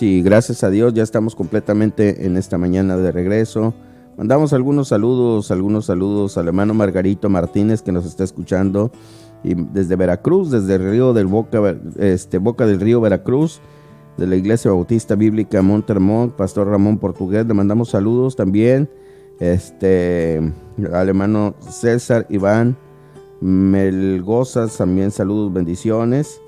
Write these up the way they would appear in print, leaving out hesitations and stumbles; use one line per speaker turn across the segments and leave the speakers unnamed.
Y gracias a Dios ya estamos completamente en esta mañana de regreso. Mandamos algunos saludos al hermano Margarito Martínez que nos está escuchando y desde Veracruz, desde el río del Boca del Río, Veracruz, de la Iglesia Bautista Bíblica Montermont, Pastor Ramón Portugués. Le mandamos saludos también al hermano César Iván Melgozas, también saludos, bendiciones.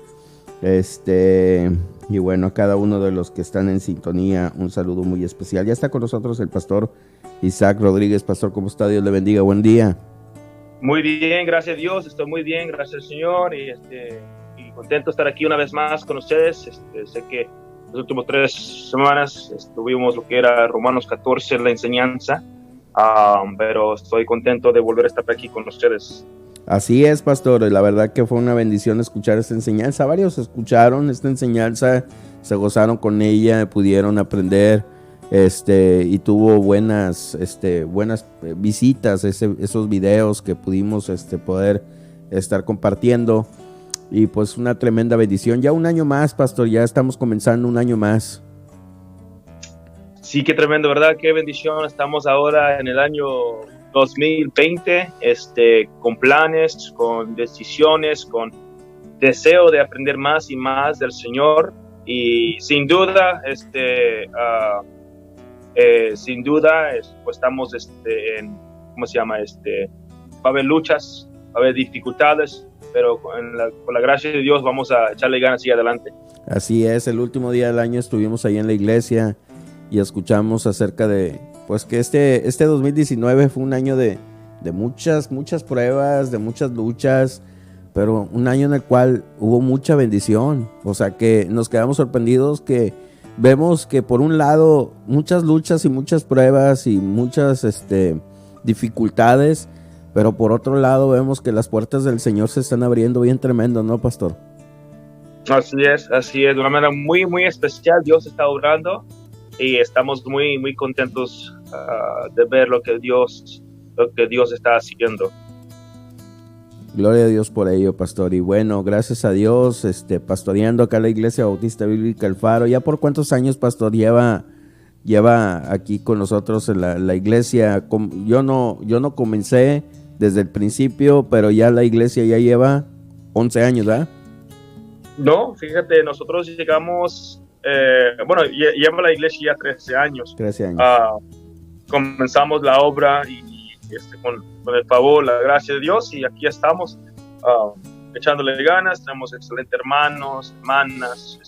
Y bueno, a cada uno de los que están en sintonía, un saludo muy especial. Ya está con nosotros el pastor Isaac Rodríguez. Pastor, ¿cómo está? Dios le bendiga, buen día.
Muy bien, gracias a Dios, estoy muy bien, gracias al Señor, y contento de estar aquí una vez más con ustedes. Sé que las últimas 3 semanas tuvimos lo que era Romanos 14 en la enseñanza, pero estoy contento de volver a estar aquí con ustedes.
Así es, pastor, la verdad que fue una bendición escuchar esta enseñanza. Varios escucharon esta enseñanza, se gozaron con ella, pudieron aprender, y tuvo buenas visitas, esos videos que pudimos poder estar compartiendo, y pues una tremenda bendición. Ya un año más, pastor, ya estamos comenzando un año más.
Sí, qué tremendo, ¿verdad? Qué bendición. Estamos ahora en el año 2020, con planes, con decisiones, con deseo de aprender más y más del Señor, y sin duda, pues estamos va a haber luchas, va a haber dificultades, pero con la gracia de Dios vamos a echarle ganas y adelante.
Así es, el último día del año estuvimos ahí en la iglesia y escuchamos acerca de pues que este 2019 fue un año de muchas pruebas, de muchas luchas, pero un año en el cual hubo mucha bendición. O sea que nos quedamos sorprendidos, que vemos que por un lado muchas luchas y muchas pruebas y muchas dificultades, pero por otro lado vemos que las puertas del Señor se están abriendo bien tremendo, ¿no, pastor?
Así es, de una manera muy, muy especial. Dios está obrando y estamos muy, muy contentos de ver lo que Dios está haciendo.
Gloria a Dios por ello, pastor. Y bueno, gracias a Dios, pastoreando acá la Iglesia Bautista Bíblica El Faro. ¿Ya por cuántos años, pastor, lleva aquí con nosotros en la iglesia? Yo no comencé desde el principio, pero ya la iglesia ya lleva 11 años, ¿verdad?
No, fíjate, nosotros llegamos, lleva la iglesia ya 13 años.
13 años.
Comenzamos la obra y con el favor, la gracia de Dios, y aquí estamos echándole ganas. Tenemos excelentes hermanos, hermanas,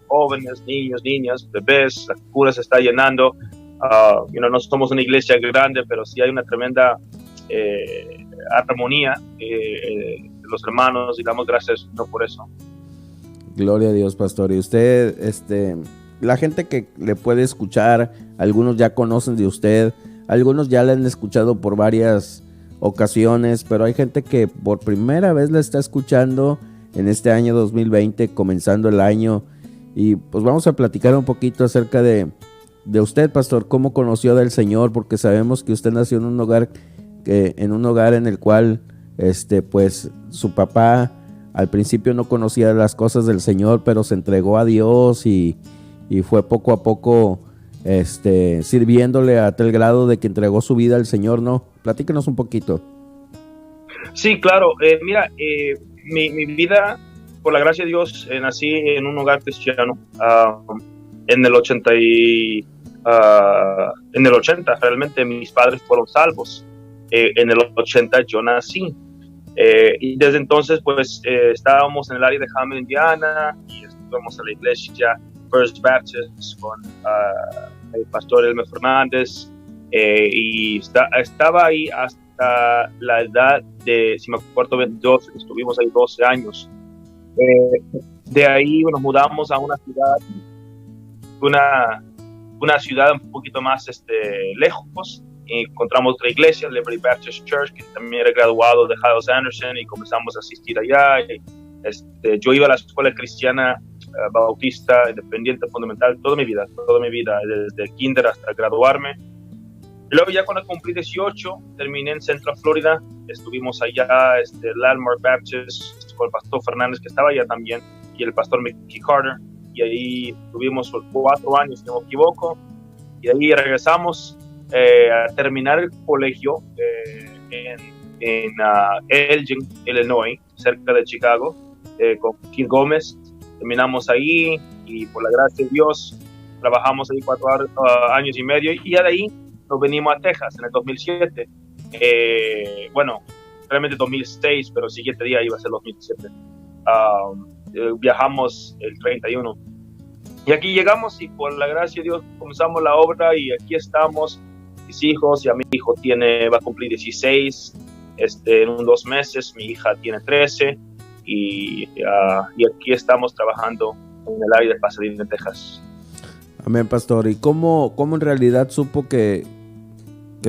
jóvenes, niños, niñas, bebés. La cura se está llenando. No somos una iglesia grande, pero sí hay una tremenda armonía de los hermanos, y damos gracias no por eso.
Gloria a Dios, pastor. Y usted, la gente que le puede escuchar, algunos ya conocen de usted, algunos ya le han escuchado por varias ocasiones, pero hay gente que por primera vez la está escuchando en este año 2020, comenzando el año. Y pues vamos a platicar un poquito acerca de usted, pastor, cómo conoció del Señor, porque sabemos que usted nació en un hogar en el cual pues su papá al principio no conocía las cosas del Señor, pero se entregó a Dios y fue poco a poco sirviéndole a tal grado de que entregó su vida al Señor, ¿no? Platíquenos un poquito.
Sí, claro. Mira, mi vida, por la gracia de Dios, nací en un hogar cristiano en el 80 realmente mis padres fueron salvos. En el 80 yo nací. Y desde entonces pues estábamos en el área de Hammond, Indiana, y estuvimos en la iglesia First Baptist con el pastor Elmer Fernández, y estaba ahí hasta la edad de, si me acuerdo bien, estuvimos ahí 12 años. De ahí nos mudamos a una ciudad un poquito más lejos. Encontramos otra iglesia, Liberty Baptist Church, que también era graduado de Hyles Anderson, y comenzamos a asistir allá. Yo iba a la escuela cristiana bautista, independiente, fundamental, toda mi vida, desde kinder hasta graduarme. Y luego ya cuando cumplí 18, terminé en Central Florida. Estuvimos allá, Landmark Baptist, con el pastor Fernández, que estaba allá también, y el pastor Mickey Carter. y ahí tuvimos por 4 años, si no me equivoco, y de ahí regresamos a terminar el colegio en Elgin, Illinois, cerca de Chicago, con Kid Gómez. Terminamos ahí y por la gracia de Dios trabajamos ahí 4 años y medio, y ya de ahí nos venimos a Texas en el 2007. Bueno, realmente 2006, pero el siguiente día iba a ser 2007. Viajamos el 31 y aquí llegamos, y por la gracia de Dios comenzamos la obra, y aquí estamos, mis hijos. Ya mi hijo va a cumplir 16 en unos 2 meses, mi hija tiene 13, y aquí estamos trabajando en el área de Pasadena, Texas.
Amén, pastor. ¿Y cómo en realidad supo que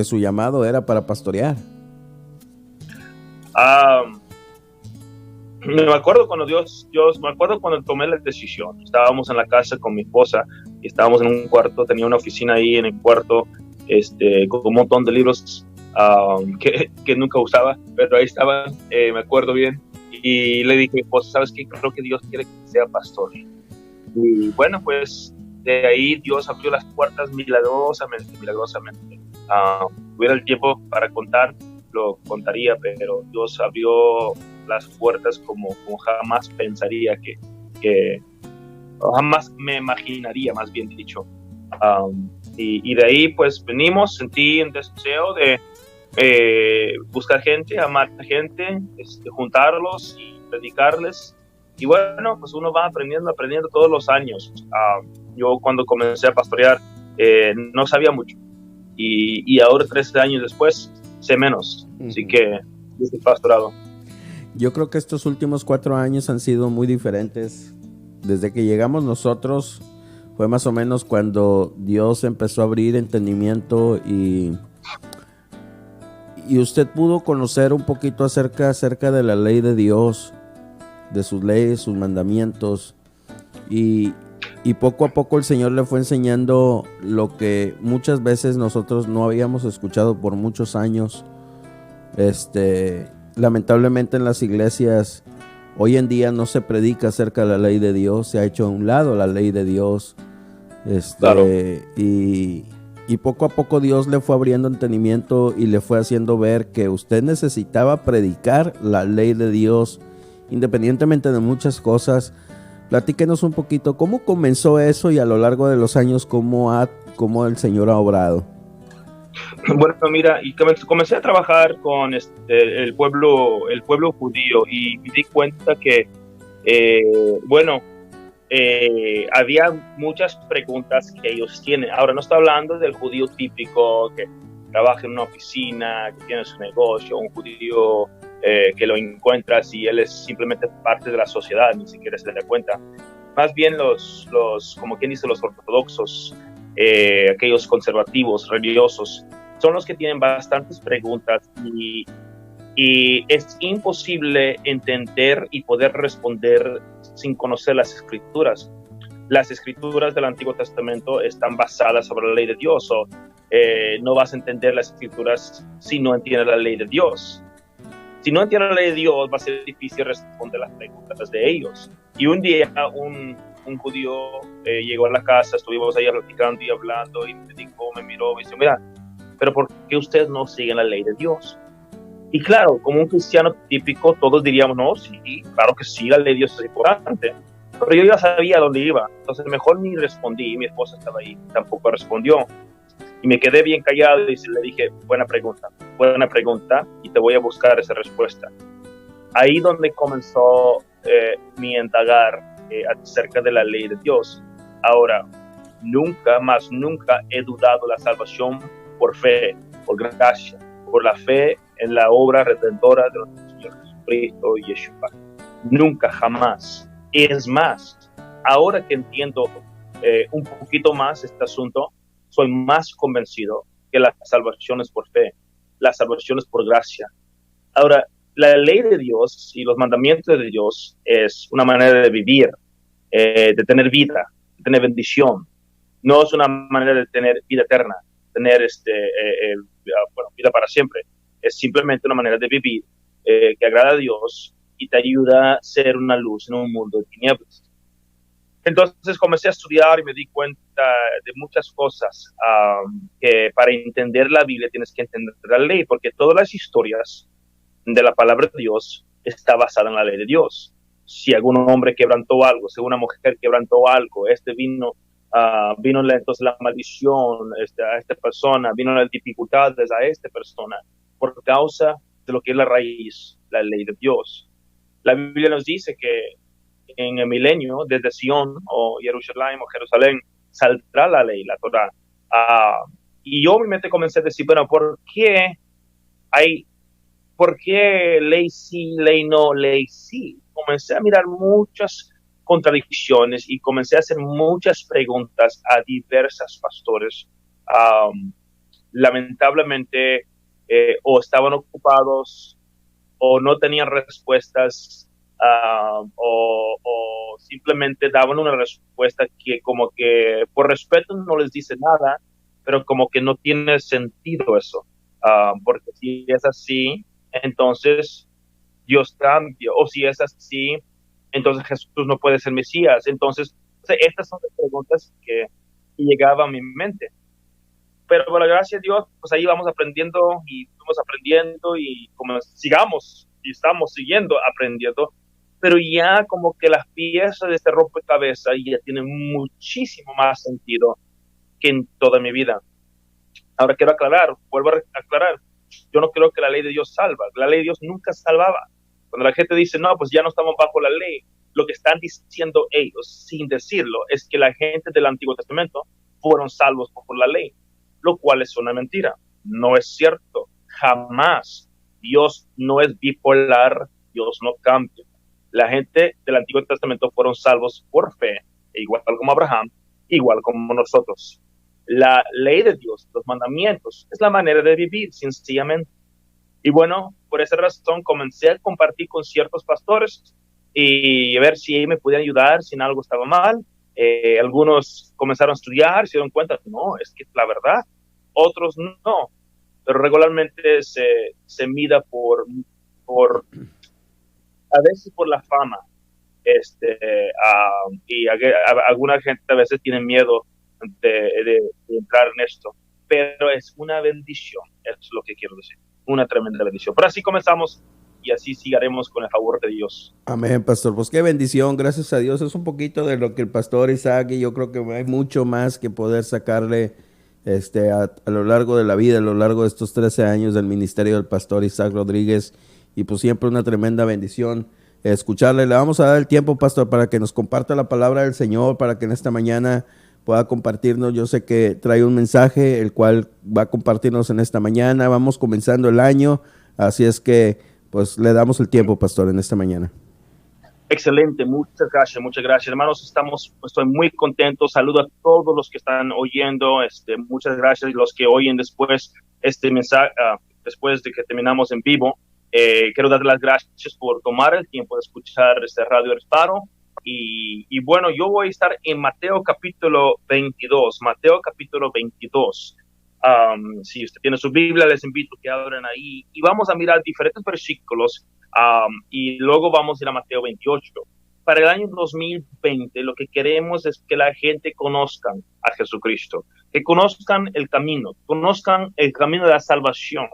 su llamado era para pastorear?
Me acuerdo cuando me acuerdo cuando tomé la decisión. Estábamos en la casa con mi esposa y estábamos en un cuarto, tenía una oficina ahí en el cuarto, con un montón de libros que nunca usaba, pero ahí estaban, me acuerdo bien, y le dije, pues, ¿sabes qué? Creo que Dios quiere que sea pastor. Y bueno, pues de ahí Dios abrió las puertas milagrosamente. Tuviera el tiempo para contar, lo contaría, pero Dios abrió las puertas como jamás pensaría que jamás me imaginaría, más bien dicho. Y de ahí pues venimos, sentí un deseo de buscar gente, amar gente, juntarlos y predicarles. Y bueno, pues uno va aprendiendo todos los años. Yo cuando comencé a pastorear no sabía mucho, y ahora 13 años después sé menos. Así que yo estoy pastorado.
Yo creo que estos últimos 4 años han sido muy diferentes. Desde que llegamos nosotros fue más o menos cuando Dios empezó a abrir entendimiento, y usted pudo conocer un poquito acerca de la ley de Dios, de sus leyes, sus mandamientos, y poco a poco el Señor le fue enseñando lo que muchas veces nosotros no habíamos escuchado por muchos años. Lamentablemente en las iglesias hoy en día no se predica acerca de la ley de Dios, se ha hecho a un lado la ley de Dios.
Claro.
Y poco a poco Dios le fue abriendo entendimiento y le fue haciendo ver que usted necesitaba predicar la ley de Dios, independientemente de muchas cosas. Platíquenos un poquito cómo comenzó eso, y a lo largo de los años cómo el Señor ha obrado.
Bueno, mira, y comencé a trabajar con el pueblo judío, y me di cuenta que había muchas preguntas que ellos tienen. Ahora no estoy hablando del judío típico que trabaja en una oficina, que tiene su negocio, un judío que lo encuentras y él es simplemente parte de la sociedad, ni siquiera se da cuenta. Más bien los como quien dice, los ortodoxos, aquellos conservativos, religiosos, son los que tienen bastantes preguntas, y es imposible entender y poder responder sin conocer las escrituras. Las escrituras del Antiguo Testamento están basadas sobre la ley de Dios, o no vas a entender las escrituras si no entiendes la ley de Dios. Si no entiendes la ley de Dios, va a ser difícil responder las preguntas de ellos. Y un día un judío llegó a la casa, estuvimos ahí platicando y hablando, y me miró y dice, mira, pero ¿por qué ustedes no siguen la ley de Dios? Y claro, como un cristiano típico, todos diríamos, no, sí, claro que sí, la ley de Dios es importante. Pero yo ya sabía dónde iba, entonces mejor ni respondí. Mi esposa estaba ahí, tampoco respondió. Y me quedé bien callado y le dije, buena pregunta, y te voy a buscar esa respuesta. Ahí donde comenzó mi indagar acerca de la ley de Dios. Ahora, nunca he dudado la salvación por fe, por gracia, por la fe en la obra redentora de nuestro Señor Jesucristo y Yeshua. Nunca, jamás. Es más, ahora que entiendo un poquito más este asunto, soy más convencido que la salvación es por fe, la salvación es por gracia. Ahora, la ley de Dios y los mandamientos de Dios es una manera de vivir, de tener vida, de tener bendición. No es una manera de tener vida eterna, tener vida para siempre. Es simplemente una manera de vivir que agrada a Dios y te ayuda a ser una luz en un mundo de tinieblas. Entonces comencé a estudiar y me di cuenta de muchas cosas, que para entender la Biblia tienes que entender la ley, porque todas las historias de la palabra de Dios está basada en la ley de Dios. Si algún hombre quebrantó algo, si una mujer quebrantó algo, vino entonces la maldición a esta persona, vino las dificultades a esta persona, por causa de lo que es la raíz, la ley de Dios. La Biblia nos dice que en el milenio, desde Sion o Jerusalén o Jerusalén, saldrá la ley, la Torah. Y yo en mi mente comencé a decir, bueno, ¿por qué ley sí, ley no, ley sí? Comencé a mirar muchas contradicciones y comencé a hacer muchas preguntas a diversos pastores. Lamentablemente, o estaban ocupados o no tenían respuestas, o simplemente daban una respuesta que como que por respeto no les dice nada, pero como que no tiene sentido eso. Porque si es así, entonces Dios cambia, o si es así, entonces Jesús no puede ser Mesías. Entonces, estas son las preguntas que llegaban a mi mente. Pero por la gracia de Dios, pues ahí vamos aprendiendo y fuimos aprendiendo y como sigamos y estamos siguiendo aprendiendo, pero ya como que las piezas de este rompecabezas ya tienen muchísimo más sentido que en toda mi vida. Ahora quiero aclarar, vuelvo a aclarar, yo no creo que la ley de Dios salva, la ley de Dios nunca salvaba. Cuando la gente dice, no, pues ya no estamos bajo la ley, lo que están diciendo ellos, sin decirlo, es que la gente del Antiguo Testamento fueron salvos por la ley, lo cual es una mentira. No es cierto, jamás. Dios no es bipolar, Dios no cambia. La gente del Antiguo Testamento fueron salvos por fe, igual como Abraham, igual como nosotros. La ley de Dios, los mandamientos, es la manera de vivir, sencillamente. Y bueno, por esa razón comencé a compartir con ciertos pastores y a ver si me podían ayudar, si en algo estaba mal. Algunos comenzaron a estudiar, se dieron cuenta, no, es que es la verdad. Otros no, pero regularmente se mida a veces por la fama. Y alguna gente a veces tiene miedo de entrar en esto, pero es una bendición, es lo que quiero decir, una tremenda bendición. Pero así comenzamos y así sigaremos con el favor de Dios.
Amén, pastor. Pues qué bendición, gracias a Dios. Es un poquito de lo que el pastor Isaac, y yo creo que hay mucho más que poder sacarle a lo largo de la vida, a lo largo de estos 13 años del ministerio del pastor Isaac Rodríguez, y pues siempre una tremenda bendición escucharle. Le vamos a dar el tiempo, pastor, para que nos comparta la palabra del Señor, para que en esta mañana pueda compartirnos. Yo sé que trae un mensaje el cual va a compartirnos en esta mañana. Vamos comenzando el año, así es que pues le damos el tiempo, pastor, en esta mañana.
Excelente, muchas gracias, hermanos. Estoy muy contento. Saludo a todos los que están oyendo. Muchas gracias los que oyen después este mensaje, después de que terminamos en vivo. Quiero dar las gracias por tomar el tiempo de escuchar este Radio El Faro. Y bueno, yo voy a estar en Mateo capítulo 22. Mateo capítulo 22. Si usted tiene su Biblia, les invito a que abran ahí y vamos a mirar diferentes versículos, y luego vamos a ir a Mateo 28. Para el año 2020 lo que queremos es que la gente conozca a Jesucristo, que conozcan el camino de la salvación,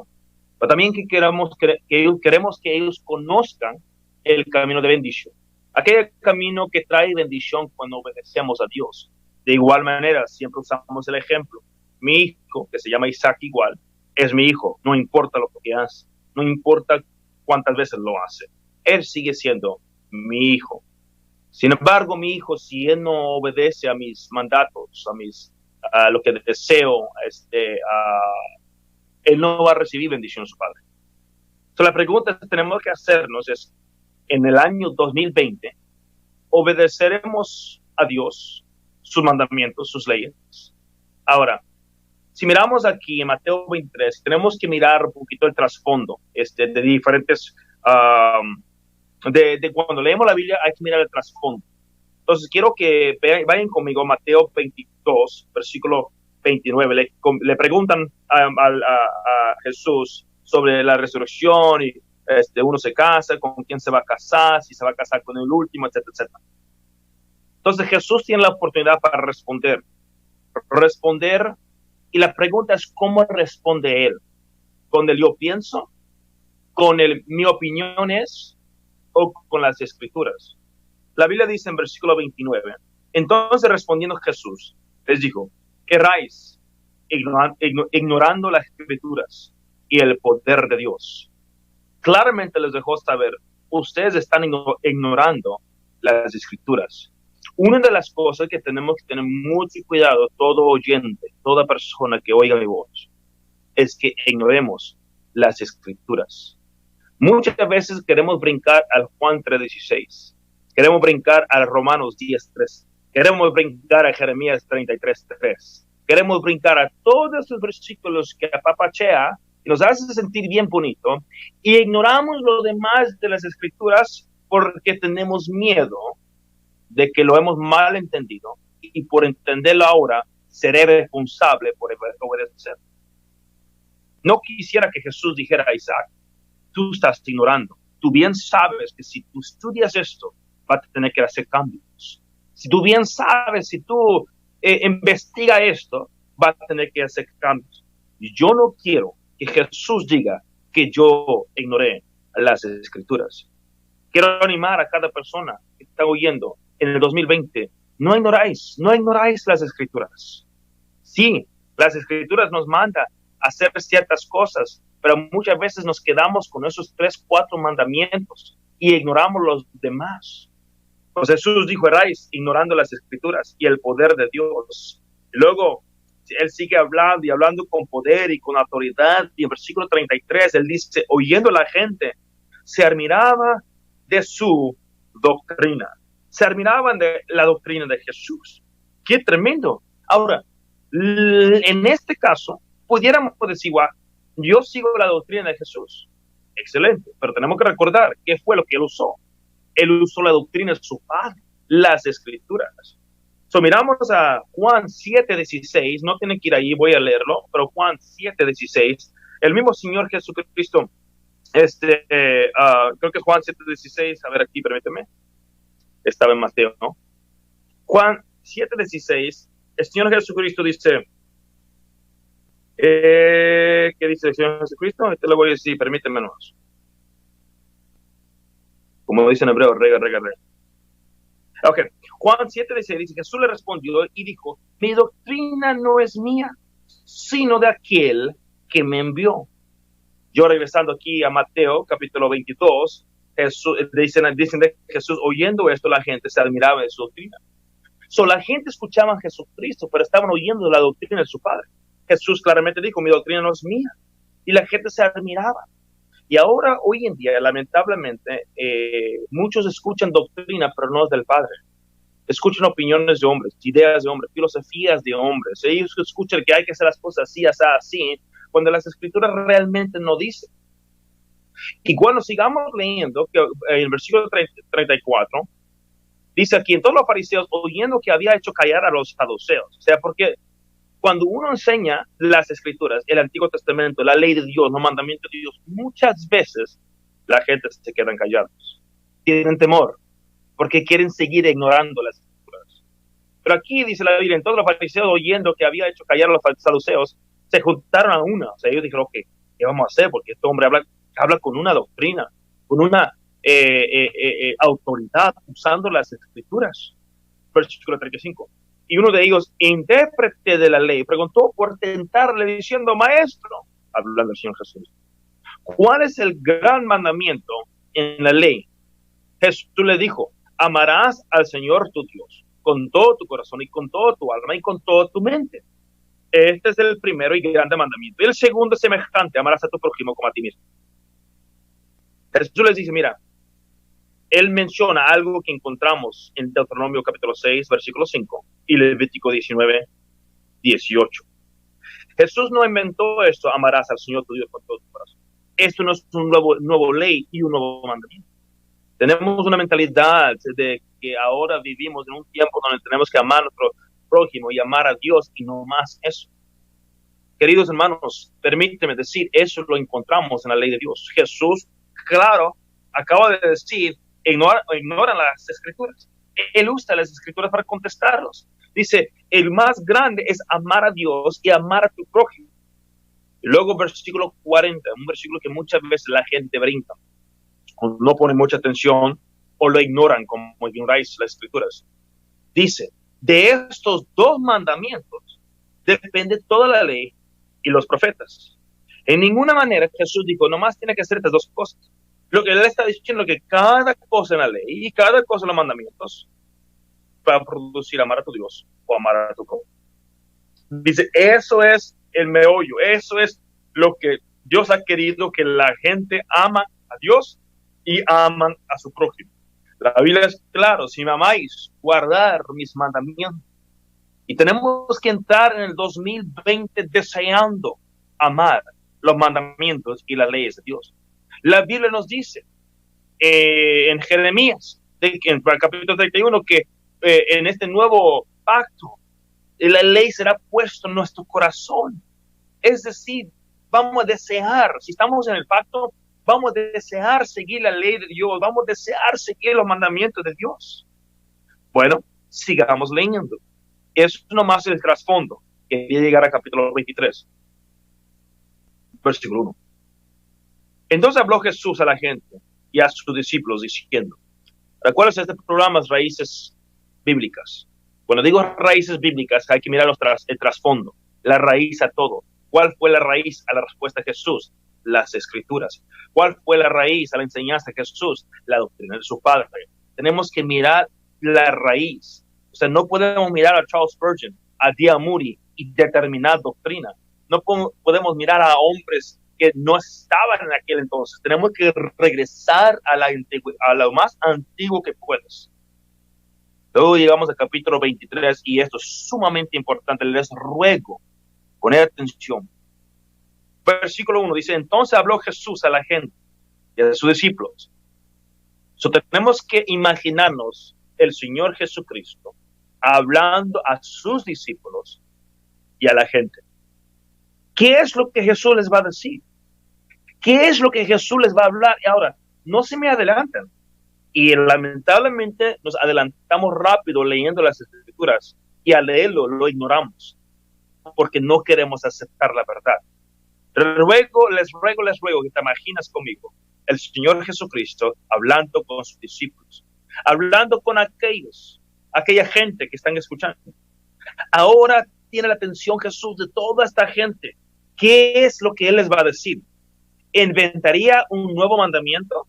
pero también que queremos que ellos conozcan el camino de bendición, aquel camino que trae bendición cuando obedecemos a Dios. De igual manera, siempre usamos el ejemplo. Mi hijo, que se llama Isaac igual, es mi hijo, no importa lo que hace, no importa cuántas veces lo hace, él sigue siendo mi hijo. Sin embargo, mi hijo, si él no obedece a mis mandatos, a lo que deseo, él no va a recibir bendición de su padre. Entonces, la pregunta que tenemos que hacernos es, en el año 2020, ¿obedeceremos a Dios, sus mandamientos, sus leyes? Ahora, si miramos aquí en Mateo 23, tenemos que mirar un poquito el trasfondo de diferentes, de cuando leemos la Biblia hay que mirar el trasfondo. Entonces quiero que vayan conmigo a Mateo 22, versículo 29. Le preguntan a Jesús sobre la resurrección y uno se casa, con quién se va a casar, si se va a casar con el último, etcétera, etcétera. Entonces Jesús tiene la oportunidad para responder, y la pregunta es cómo responde él, con el yo pienso, con el mi opinión es, o con las escrituras. La Biblia dice en versículo 29, entonces respondiendo Jesús, les dijo, ¿querráis ignorando las escrituras y el poder de Dios? Claramente les dejó saber, ustedes están ignorando las escrituras. Una de las cosas que tenemos que tener mucho cuidado, todo oyente, toda persona que oiga mi voz, es que ignoremos las escrituras. Muchas veces queremos brincar al Juan 3:16, queremos brincar al Romanos 10:3, queremos brincar a Jeremías 33:3, queremos brincar a todos esos versículos que apapachea y nos hace sentir bien bonito, y ignoramos lo demás de las escrituras porque tenemos miedo de que lo hemos mal entendido, y por entenderlo ahora seré responsable por obedecer. No quisiera que Jesús dijera a Isaac, tú estás ignorando. Tú bien sabes que si tú estudias esto, vas a tener que hacer cambios. Si tú bien sabes, si tú investigas esto, vas a tener que hacer cambios. Y yo no quiero que Jesús diga que yo ignoré las escrituras. Quiero animar a cada persona que está oyendo en el 2020, no ignoráis las escrituras. Sí, las escrituras nos mandan a hacer ciertas cosas, pero muchas veces nos quedamos con esos 3, 4 mandamientos y ignoramos los demás. Pues Jesús dijo, erais ignorando las escrituras y el poder de Dios. Y luego, él sigue hablando y hablando con poder y con autoridad. Y en versículo 33, él dice, oyendo la gente, se admiraba de su doctrina. Se admiraban de la doctrina de Jesús. ¡Qué tremendo! Ahora, en este caso, pudiéramos decir, yo sigo la doctrina de Jesús. Excelente, pero tenemos que recordar qué fue lo que él usó. Él usó la doctrina de su padre, las escrituras. Miramos a Juan 7:16, no tienen que ir ahí, voy a leerlo, pero Juan 7:16, el mismo Señor Jesucristo, creo que es Juan 7:16, a ver aquí, permíteme, estaba en Mateo, ¿no? Juan 7:16, el Señor Jesucristo dice, ¿qué dice el Señor Jesucristo? Te lo voy a decir, permíteme nomás. Como dice en hebreo, rega. Ok, Juan 7:16 dice, Jesús le respondió y dijo, mi doctrina no es mía, sino de aquel que me envió. Yo regresando aquí a Mateo, capítulo 22, dicen de Jesús, oyendo esto, la gente se admiraba de su doctrina. La gente escuchaba a Jesucristo, pero estaban oyendo la doctrina de su Padre. Jesús claramente dijo, mi doctrina no es mía, y la gente se admiraba. Y ahora, hoy en día, lamentablemente, muchos escuchan doctrina, pero no es del Padre. Escuchan opiniones de hombres, ideas de hombres, filosofías de hombres. Ellos escuchan que hay que hacer las cosas así, cuando las escrituras realmente no dicen. Y cuando sigamos leyendo, que en el versículo 34, dice aquí, en todos los fariseos, oyendo que había hecho callar a los saduceos. O sea, porque cuando uno enseña las escrituras, el Antiguo Testamento, la ley de Dios, los mandamientos de Dios, muchas veces la gente se quedan callados. Tienen temor, porque quieren seguir ignorando las escrituras. Pero aquí dice la Biblia, en todos los fariseos, oyendo que había hecho callar a los saduceos, se juntaron a una. O sea, ellos dijeron, ¿qué vamos a hacer? Porque este hombre habla con una doctrina, con una autoridad, usando las escrituras. Versículo 35. Y uno de ellos, intérprete de la ley, preguntó por tentarle diciendo, maestro, hablando del Señor Jesús, ¿cuál es el gran mandamiento en la ley? Jesús le dijo, amarás al Señor tu Dios con todo tu corazón y con toda tu alma y con toda tu mente. Este es el primero y grande mandamiento. Y el segundo es semejante, amarás a tu prójimo como a ti mismo. Jesús les dice, mira, él menciona algo que encontramos en Deuteronomio capítulo 6, versículo 5 y Levítico 19:18. Jesús no inventó esto, amarás al Señor tu Dios con todo tu corazón. Esto no es un nuevo ley y un nuevo mandamiento. Tenemos una mentalidad de que ahora vivimos en un tiempo donde tenemos que amar a nuestro prójimo y amar a Dios y no más eso. Queridos hermanos, permíteme decir, eso lo encontramos en la ley de Dios. Jesús, claro, acaba de decir, ignoran las escrituras. Él usa las escrituras para contestarlos. Dice, el más grande es amar a Dios y amar a tu prójimo. Y luego versículo 40, un versículo que muchas veces la gente brinca, o no pone mucha atención, o lo ignoran como ignoráis las escrituras. Dice, de estos dos mandamientos depende toda la ley y los profetas. En ninguna manera Jesús dijo, nomás tiene que hacer estas dos cosas. Lo que él está diciendo es que cada cosa en la ley y cada cosa en los mandamientos va a producir amar a tu Dios o amar a tu prójimo. Dice, eso es el meollo, eso es lo que Dios ha querido, que la gente ama a Dios y aman a su prójimo. La Biblia es claro, si me amáis, guardar mis mandamientos. Y tenemos que entrar en el 2020 deseando amar los mandamientos y las leyes de Dios. La Biblia nos dice en Jeremías, en el capítulo 31, que en este nuevo pacto, la ley será puesta en nuestro corazón. Es decir, vamos a desear, si estamos en el pacto, vamos a desear seguir la ley de Dios, vamos a desear seguir los mandamientos de Dios. Bueno, sigamos leyendo. Eso es nomás el trasfondo. Quería llegar al capítulo 23, versículo 1. Entonces habló Jesús a la gente y a sus discípulos diciendo, ¿recuerdas este programa Raíces Bíblicas? Cuando digo raíces bíblicas, hay que mirar el trasfondo, la raíz a todo. ¿Cuál fue la raíz a la respuesta de Jesús? Las escrituras. ¿Cuál fue la raíz a la enseñanza de Jesús? La doctrina de su Padre. Tenemos que mirar la raíz. O sea, no podemos mirar a Charles Spurgeon, a D.L. Moody y determinar doctrina. No podemos mirar a hombres que no estaban en aquel entonces. Tenemos que regresar a lo más antiguo que puedas. Luego llegamos al capítulo 23 y esto es sumamente importante. Les ruego poner atención. Versículo 1 dice, entonces habló Jesús a la gente y a sus discípulos. Tenemos que imaginarnos el Señor Jesucristo hablando a sus discípulos y a la gente. ¿Qué es lo que Jesús les va a decir? ¿Qué es lo que Jesús les va a hablar? Y ahora, no se me adelantan. Y lamentablemente nos adelantamos rápido leyendo las escrituras y al leerlo lo ignoramos porque no queremos aceptar la verdad. Les ruego que te imaginas conmigo el Señor Jesucristo hablando con sus discípulos, hablando con aquella gente que están escuchando. Ahora tiene la atención Jesús de toda esta gente. ¿Qué es lo que Él les va a decir? ¿Inventaría un nuevo mandamiento?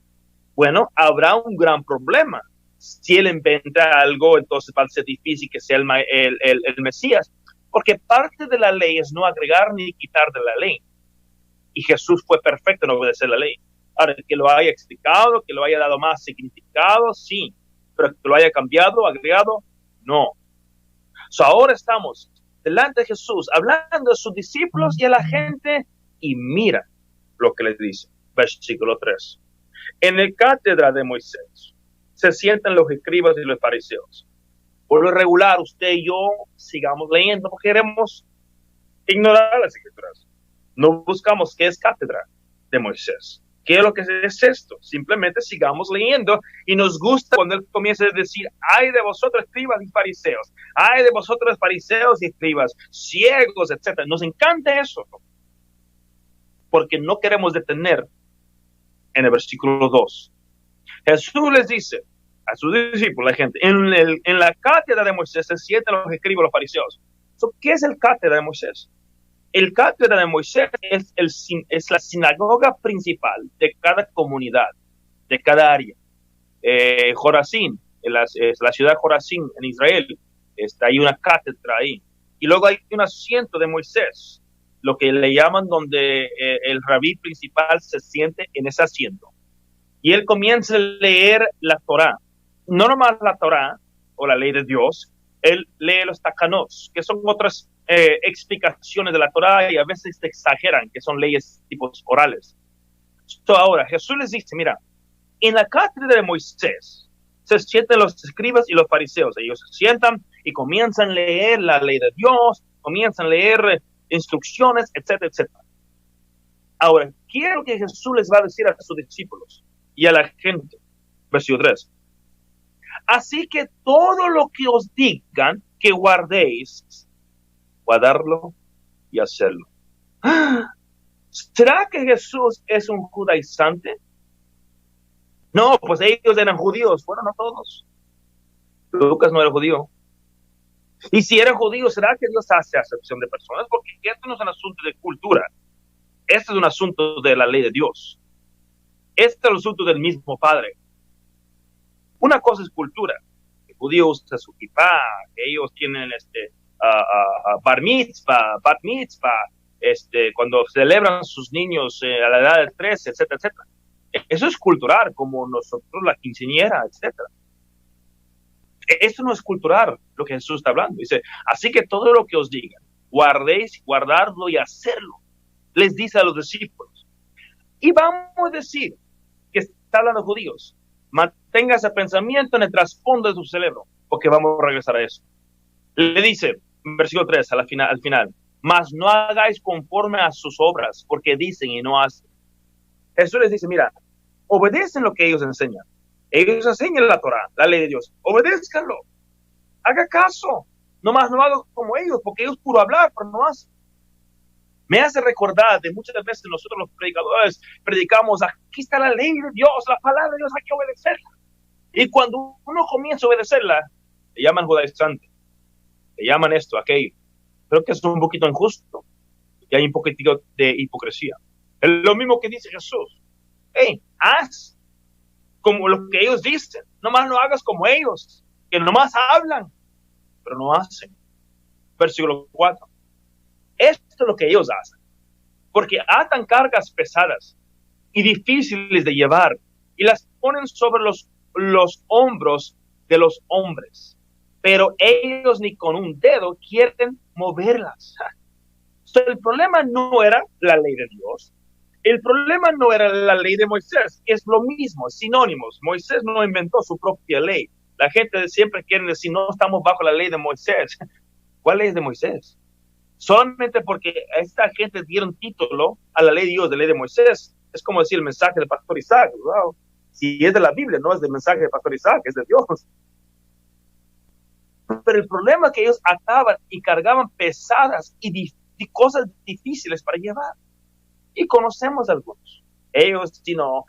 Bueno, habrá un gran problema. Si Él inventa algo, entonces va a ser difícil que sea el Mesías, porque parte de la ley es no agregar ni quitar de la ley. Y Jesús fue perfecto en obedecer la ley. Ahora, que lo haya explicado, que lo haya dado más significado, sí, pero que lo haya cambiado, agregado, no. Ahora estamos delante de Jesús, hablando a sus discípulos y a la gente, y mira lo que les dice. Versículo 3. En el cátedra de Moisés se sientan los escribas y los fariseos. Por lo regular, usted y yo sigamos leyendo porque queremos ignorar las escrituras. No buscamos qué es cátedra de Moisés. ¿Qué es lo que es esto? Simplemente sigamos leyendo y nos gusta cuando él comienza a decir, ay de vosotros escribas y fariseos, ay de vosotros fariseos y escribas, ciegos, etc. Nos encanta eso porque no queremos detener en el versículo 2. Jesús les dice a sus discípulos, la gente, en la cátedra de Moisés se sientan los escribas y los fariseos. ¿Qué es el cátedra de Moisés? El cátedra de Moisés es la sinagoga principal de cada comunidad, de cada área. Jorazín, es la ciudad de Jorazín en Israel, hay una cátedra ahí. Y luego hay un asiento de Moisés, lo que le llaman donde el rabí principal se siente en ese asiento. Y él comienza a leer la Torá. No nomás la Torá o la ley de Dios, él lee los takanos, que son otras explicaciones de la Torá y a veces te exageran, que son leyes tipos orales. Ahora, Jesús les dice, mira, en la cátedra de Moisés se sientan los escribas y los fariseos. Ellos se sientan y comienzan a leer la ley de Dios, comienzan a leer instrucciones, etcétera, etcétera. Ahora, quiero que Jesús les va a decir a sus discípulos y a la gente. Versículo 3. Así que todo lo que os digan que guardéis, guardarlo y hacerlo. ¿Será que Jesús es un judaizante? No, pues ellos eran judíos. Bueno, no todos. Lucas no era judío. Y si era judío, ¿será que Dios hace acepción de personas? Porque esto no es un asunto de cultura. Este es un asunto de la ley de Dios. Este es el asunto del mismo Padre. Una cosa es cultura. El judío usa su kippah, ellos tienen bar mitzvah, bat mitzvah, cuando celebran sus niños a la edad de 13, etcétera, etcétera. Eso es cultural, como nosotros la quinceañera, etcétera. Esto no es cultural, lo que Jesús está hablando. Dice, así que todo lo que os diga, guardéis, guardarlo y hacerlo. Les dice a los discípulos. Y vamos a decir que está hablando de judíos. Mantenga ese pensamiento en el trasfondo de su cerebro, porque vamos a regresar a eso. Le dice, en versículo 3, al final, mas no hagáis conforme a sus obras, porque dicen y no hacen. Jesús les dice, mira, obedecen lo que ellos enseñan. Ellos enseñan la Torah, la ley de Dios. Obedézcanlo. Haga caso. Nomás no haga como ellos, porque ellos puro hablar, pero no hacen. Me hace recordar de muchas veces nosotros los predicadores predicamos, aquí está la ley de Dios, la palabra de Dios, hay que obedecerla. Y cuando uno comienza a obedecerla, le llaman judaizante, le llaman esto, aquello. Creo que es un poquito injusto y hay un poquitito de hipocresía. Es lo mismo que dice Jesús. Hey, haz como lo que ellos dicen, nomás no hagas como ellos, que nomás hablan, pero no hacen. Versículo 4. Esto es lo que ellos hacen, porque atan cargas pesadas y difíciles de llevar y las ponen sobre los hombros de los hombres, pero ellos ni con un dedo quieren moverlas. El problema no era la ley de Dios, el problema no era la ley de Moisés, es lo mismo, sinónimos. Moisés no inventó su propia ley. La gente siempre quiere decir, no estamos bajo la ley de Moisés. ¿Cuál ley de Moisés? Solamente porque a esta gente dieron título a la ley de Dios, de la ley de Moisés. Es como decir el mensaje del pastor Isaac. Wow. Si es de la Biblia, no es del mensaje del pastor Isaac, es de Dios. Pero el problema es que ellos ataban y cargaban pesadas y cosas difíciles para llevar. Y conocemos algunos. Ellos, sino,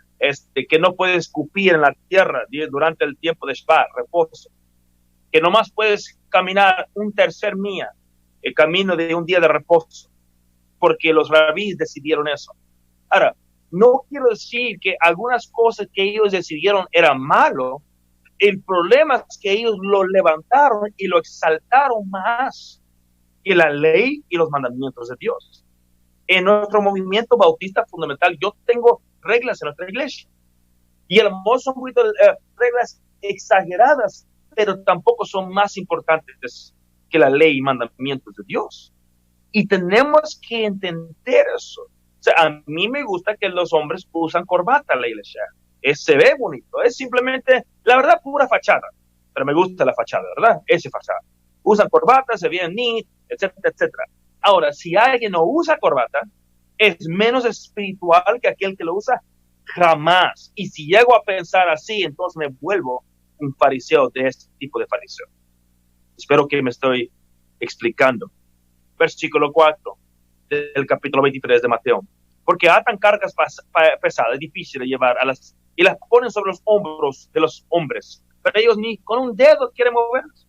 que no puedes escupir en la tierra durante el tiempo de Shabbat, reposo. Que nomás puedes caminar un tercer milla, el camino de un día de reposo, porque los rabíes decidieron eso. Ahora, no quiero decir que algunas cosas que ellos decidieron eran malo. El problema es que ellos lo levantaron y lo exaltaron más que la ley y los mandamientos de Dios. En nuestro movimiento bautista fundamental, yo tengo reglas en nuestra iglesia. Y a lo mejor son reglas exageradas, pero tampoco son más importantes que la ley y mandamientos de Dios. Y tenemos que entender eso. O sea, a mí me gusta que los hombres usan corbata en la iglesia. Se ve bonito. Es simplemente, la verdad, pura fachada. Pero me gusta la fachada, ¿verdad? Esa fachada. Usan corbata, se ven neat, etcétera, etcétera. Ahora, si alguien no usa corbata, es menos espiritual que aquel que lo usa jamás. Y si llego a pensar así, entonces me vuelvo un fariseo de este tipo de fariseo. Espero que me estoy explicando. Versículo 4 del capítulo 23 de Mateo. Porque atan cargas pesadas, difíciles de llevar, y las ponen sobre los hombros de los hombres, pero ellos ni con un dedo quieren moverlas.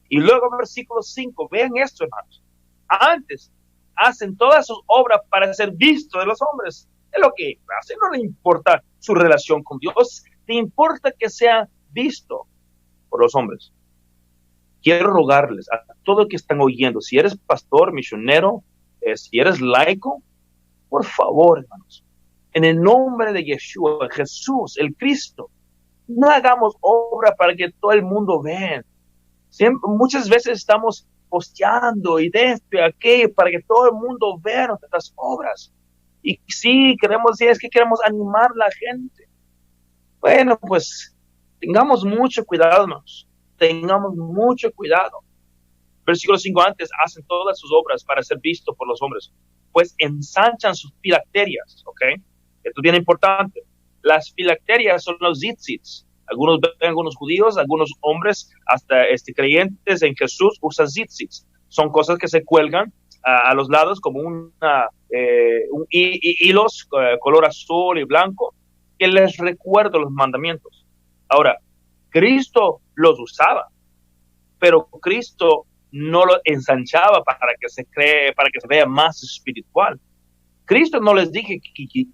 Y luego versículo 5, vean esto, hermanos. Antes hacen todas sus obras para ser vistos de los hombres. Es lo que hacen, no le importa su relación con Dios, le importa que sea visto por los hombres. Quiero rogarles a todos los que están oyendo, si eres pastor, misionero, si eres laico, por favor, hermanos, en el nombre de Yeshua, Jesús, el Cristo, no hagamos obra para que todo el mundo vea. Muchas veces estamos posteando y de esto y aquello para que todo el mundo vea nuestras obras. Y sí, queremos decir, es que queremos animar a la gente. Bueno, pues tengamos mucho cuidado, hermanos. Tengamos mucho cuidado. Versículo 5 antes, hacen todas sus obras para ser vistos por los hombres, pues ensanchan sus filacterias, ¿ok? Esto es bien importante. Las filacterias son los tzitzits. Algunos ven, algunos judíos, algunos hombres, hasta creyentes en Jesús, usan tzitzits. Son cosas que se cuelgan a los lados como hilos color azul y blanco, que les recuerda los mandamientos. Ahora, Cristo los usaba, pero Cristo no lo ensanchaba para que se vea más espiritual. Cristo no les dije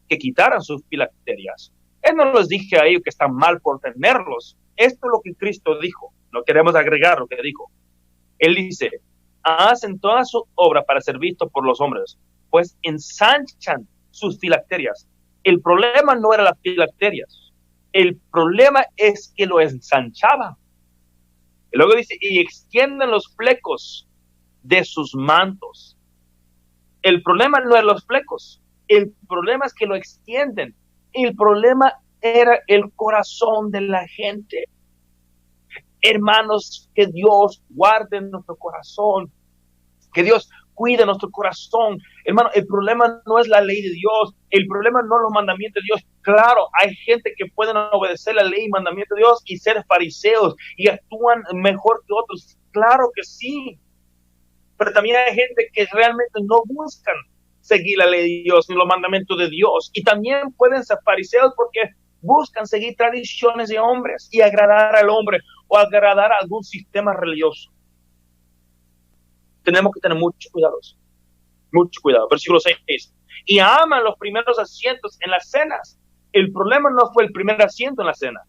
que quitaran sus filacterias. Él no les dije a ellos que están mal por tenerlos. Esto es lo que Cristo dijo. No queremos agregar lo que dijo. Él dice, hacen toda su obra para ser visto por los hombres, pues ensanchan sus filacterias. El problema no era las filacterias. El problema es que lo ensanchaban. Y luego dice, y extienden los flecos de sus mantos. El problema no eran los flecos. El problema es que lo extienden. El problema era el corazón de la gente. Hermanos, que Dios guarde nuestro corazón. Que Dios cuide nuestro corazón. Hermano, el problema no es la ley de Dios. El problema no es los mandamientos de Dios. Claro, hay gente que pueden obedecer la ley y mandamientos de Dios y ser fariseos y actúan mejor que otros. Claro que sí. Pero también hay gente que realmente no buscan seguir la ley de Dios ni los mandamientos de Dios. Y también pueden ser fariseos porque buscan seguir tradiciones de hombres y agradar al hombre o agradar a algún sistema religioso. Tenemos que tener mucho cuidado. Mucho cuidado. Versículo 6. Y aman los primeros asientos en las cenas. El problema no fue el primer asiento en la cena.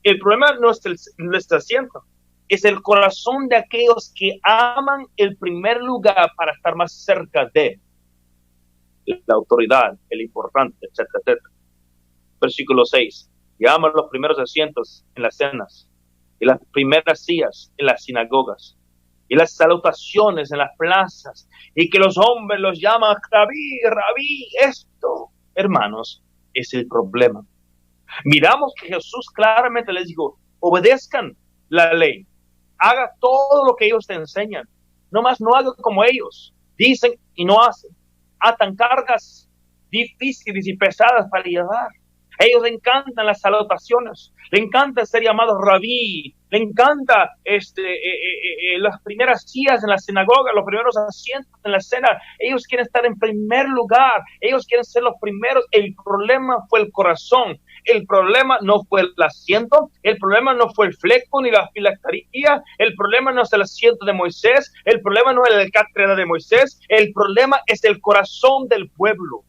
El problema no es nuestro asiento. Es el corazón de aquellos que aman el primer lugar para estar más cerca de la autoridad, el importante, etcétera, etcétera. Versículo 6. Y aman los primeros asientos en las cenas y las primeras sillas en las sinagogas y las salutaciones en las plazas, y que los hombres los llaman rabí, rabí. Esto, hermanos, es el problema. Miramos que Jesús claramente les dijo, obedezcan la ley, haga todo lo que ellos te enseñan, nomás no haga como ellos dicen y no hacen, atan cargas difíciles y pesadas para llevar. A ellos le encantan las salutaciones, le encanta ser llamado rabí, le encanta las primeras sillas en la sinagoga, los primeros asientos en la cena. Ellos quieren estar en primer lugar, ellos quieren ser los primeros. El problema fue el corazón, el problema no fue el asiento, el problema no fue el fleco ni la filactería, el problema no es el asiento de Moisés, el problema no es la cátedra de Moisés, el problema es el corazón del pueblo.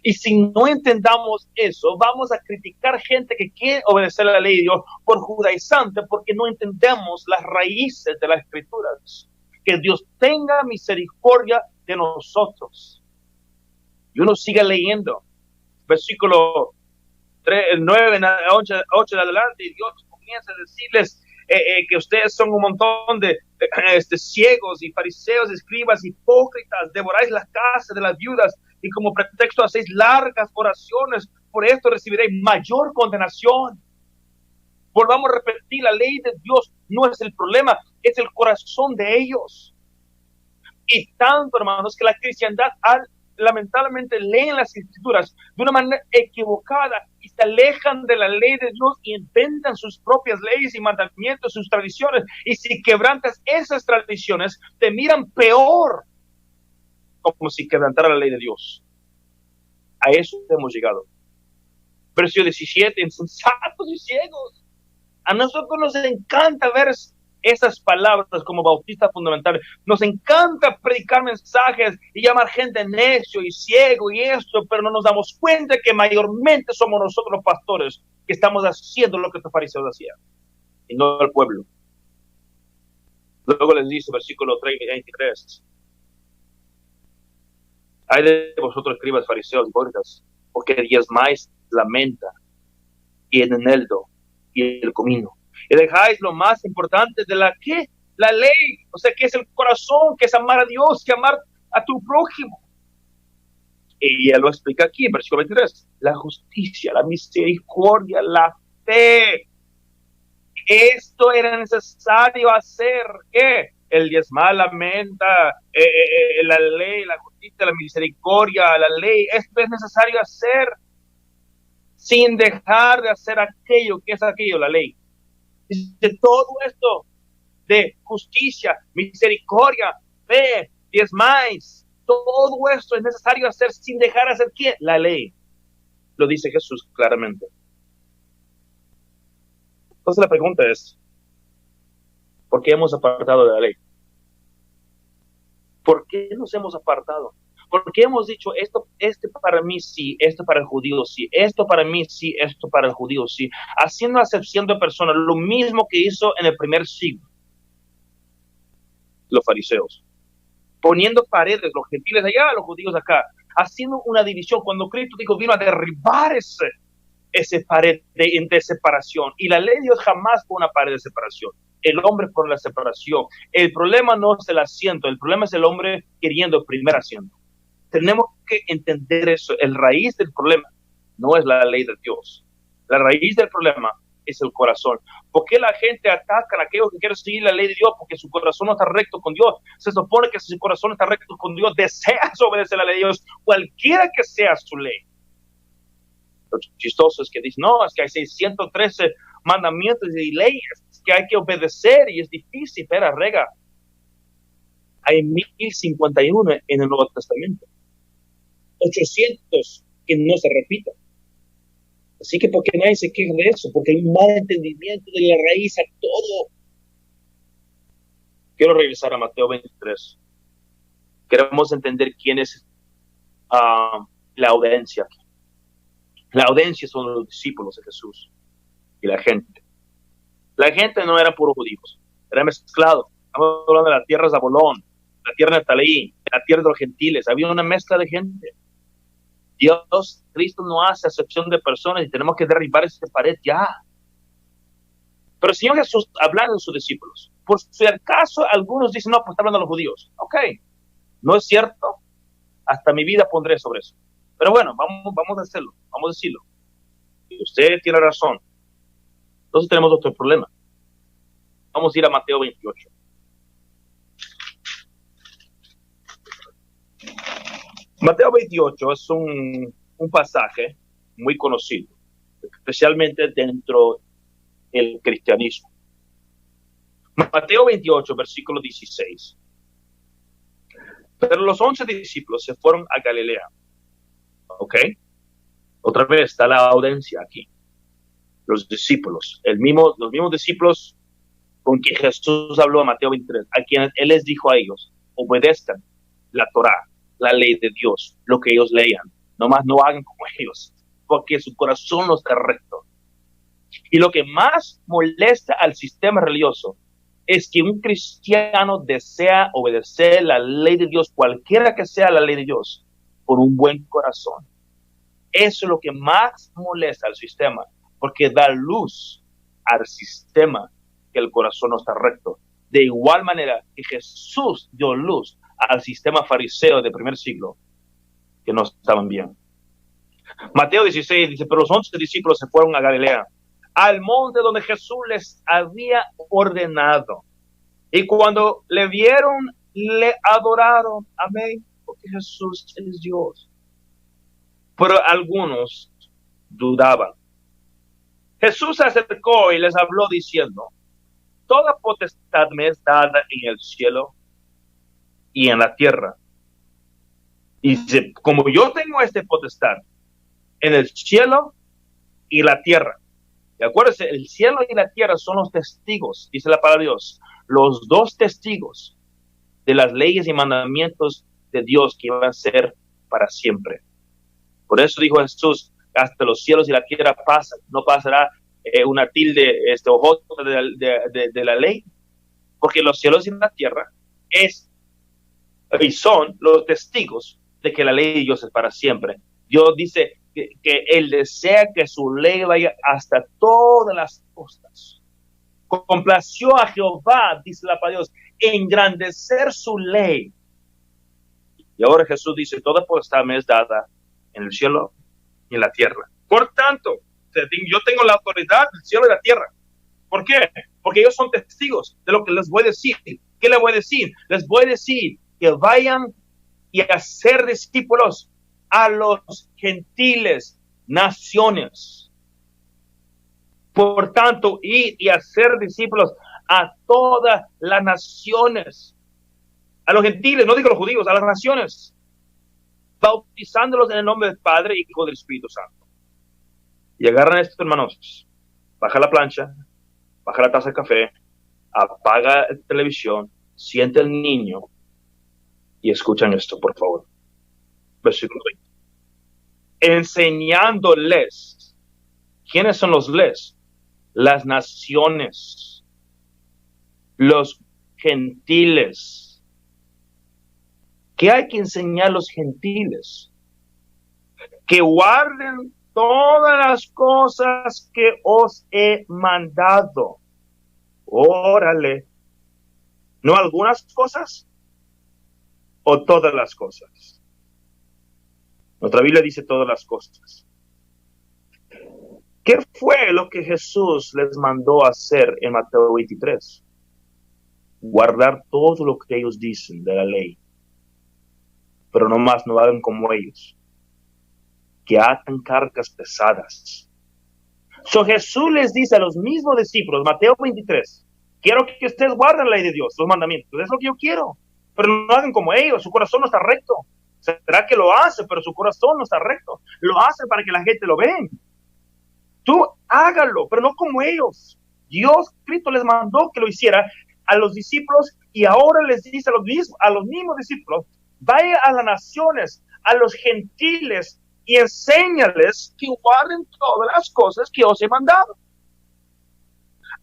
Y si no entendamos eso, vamos a criticar gente que quiere obedecer la ley de Dios por judaizante, porque no entendemos las raíces de las escrituras. Que Dios tenga misericordia de nosotros. Y uno sigue leyendo, versículo 9, 8 en adelante, y Dios comienza a decirles que ustedes son un montón de ciegos y fariseos, escribas, hipócritas, devoráis las casas de las viudas y como pretexto hacéis largas oraciones, por esto recibiréis mayor condenación. Volvamos a repetir, la ley de Dios no es el problema, es el corazón de ellos. Y tanto, hermanos, que la cristiandad lamentablemente leen las escrituras de una manera equivocada y se alejan de la ley de Dios y inventan sus propias leyes y mandamientos, sus tradiciones, y si quebrantas esas tradiciones te miran peor, como si quebrantara la ley de Dios. A eso hemos llegado. Versículo 17, insensatos y ciegos. A nosotros nos encanta ver esas palabras como bautistas fundamentales. Nos encanta predicar mensajes y llamar gente necio y ciego y esto, pero no nos damos cuenta que mayormente somos nosotros los pastores que estamos haciendo lo que estos fariseos hacían y no el pueblo. Luego les dice, versículo 23. Ay de vosotros, escribas, fariseos, hipócritas, porque diezmáis la menta y el eneldo y el comino, y dejáis lo más importante de la ley, o sea, que es el corazón, que es amar a Dios, que amar a tu prójimo. Y ella lo explica aquí, en versículo 23, la justicia, la misericordia, la fe. Esto era necesario hacer, ¿qué? El diezmar, la menta, la ley, la justicia, la misericordia, la ley. Esto es necesario hacer. sin dejar de hacer aquello que es aquello, la ley. Dice, todo esto de justicia, misericordia, fe, diezmáis, todo esto es necesario hacer sin dejar de hacer ¿qué? La ley. Lo dice Jesús claramente. Entonces la pregunta es, ¿por qué hemos apartado de la ley? ¿Por qué nos hemos apartado? ¿Por qué hemos dicho esto para mí sí, esto para el judío sí, esto para mí sí, esto para el judío sí? Haciendo acepción de personas, lo mismo que hizo en el primer siglo los fariseos. Poniendo paredes, los gentiles allá, los judíos acá. Haciendo una división. Cuando Cristo dijo, vino a derribar ese pared de separación. Y la ley de Dios jamás fue una pared de separación. El hombre por la separación. El problema no es el asiento, el problema es el hombre queriendo el primer asiento. Tenemos que entender eso. El raíz del problema no es la ley de Dios. La raíz del problema es el corazón. ¿Por qué la gente ataca a aquellos que quieren seguir la ley de Dios? Porque su corazón no está recto con Dios. Se supone que si su corazón está recto con Dios, deseas obedecer la ley de Dios, cualquiera que sea su ley. Lo chistoso es que dice, no, es que hay 613 mandamientos y leyes que hay que obedecer y es difícil, pero rega. Hay 1051 en el Nuevo Testamento. 800 que no se repitan. Así que porque nadie se queja de eso, porque hay un mal entendimiento de la raíz a todo. Quiero regresar a Mateo 23. Queremos entender quién es la audiencia aquí. La audiencia son los discípulos de Jesús y la gente. La gente no era puros judíos, era mezclado. Estamos hablando de la tierra de Zabulón, la tierra de Neftalí, la tierra de los gentiles. Había una mezcla de gente. Dios, Cristo no hace acepción de personas y tenemos que derribar esa pared ya. Pero el Señor Jesús hablando de sus discípulos. Por si acaso algunos dicen, no, pues está hablando de los judíos. Ok, no es cierto. Hasta mi vida pondré sobre eso. Pero bueno, vamos a hacerlo, vamos a decirlo. Y usted tiene razón. Entonces tenemos otro problema. Vamos a ir a Mateo 28. Mateo 28 es un pasaje muy conocido, especialmente dentro del cristianismo. Mateo 28, versículo 16. Pero los 11 discípulos se fueron a Galilea. ¿Ok? Otra vez está la audiencia aquí. Los discípulos, los mismos discípulos con que Jesús habló a Mateo 23, a quienes Él les dijo a ellos, obedezcan la Torá, la ley de Dios, lo que ellos lean. Nomás no hagan como ellos, porque su corazón no está recto. Y lo que más molesta al sistema religioso es que un cristiano desea obedecer la ley de Dios, cualquiera que sea la ley de Dios, con un buen corazón. Eso es lo que más molesta al sistema, porque da luz al sistema que el corazón no está recto. De igual manera que Jesús dio luz al sistema fariseo del primer siglo, que no estaban bien. Mateo 16 dice, pero los 11 discípulos se fueron a Galilea, al monte donde Jesús les había ordenado. Y cuando le vieron, le adoraron. Amén, porque Jesús es Dios. Pero algunos dudaban. Jesús se acercó y les habló diciendo, toda potestad me es dada en el cielo y en la tierra. Y dice, como yo tengo esta potestad en el cielo y la tierra. Y acuérdense, el cielo y la tierra son los testigos, dice la palabra de Dios, los dos testigos de las leyes y mandamientos de Dios que van a ser para siempre. Por eso dijo Jesús, hasta los cielos y la tierra pasan, no pasará una tilde, ojo de la ley, porque los cielos y la tierra y son los testigos de que la ley de Dios es para siempre. Dios dice que Él desea que su ley vaya hasta todas las costas. Complació a Jehová, dice la palabra de Dios, engrandecer su ley. Y ahora Jesús dice, toda potestad me es dada en el cielo y en la tierra. Por tanto, yo tengo la autoridad del cielo y la tierra. ¿Por qué? Porque ellos son testigos de lo que les voy a decir. ¿Qué les voy a decir? Les voy a decir que vayan y a ser discípulos a los gentiles, naciones. Por tanto, id y hacer discípulos a todas las naciones, a los gentiles, no digo a los judíos, a las naciones, bautizándolos en el nombre del Padre, Hijo y del Espíritu Santo. Y agarran esto, hermanos, baja la plancha, baja la taza de café, apaga la televisión, siente al niño y escuchan esto, por favor. Versículo 20. Enseñándoles. ¿Quiénes son los les? Las naciones, los gentiles. ¿Qué hay que enseñar a los gentiles? Que guarden todas las cosas que os he mandado. Órale. ¿No algunas cosas? ¿O todas las cosas? Nuestra Biblia dice todas las cosas. ¿Qué fue lo que Jesús les mandó hacer en Mateo 23? Guardar todo lo que ellos dicen de la ley. Pero no más, no hagan como ellos, que atan cargas pesadas. Jesús les dice a los mismos discípulos, Mateo 23, quiero que ustedes guarden la ley de Dios, los mandamientos, es lo que yo quiero, pero no hagan como ellos, su corazón no está recto. Será que lo hace, pero su corazón no está recto. Lo hace para que la gente lo vea. Tú hágalo, pero no como ellos. Dios, Cristo les mandó que lo hiciera a los discípulos y ahora les dice a los mismos discípulos, vaya a las naciones, a los gentiles y enséñales que guarden todas las cosas que os he mandado.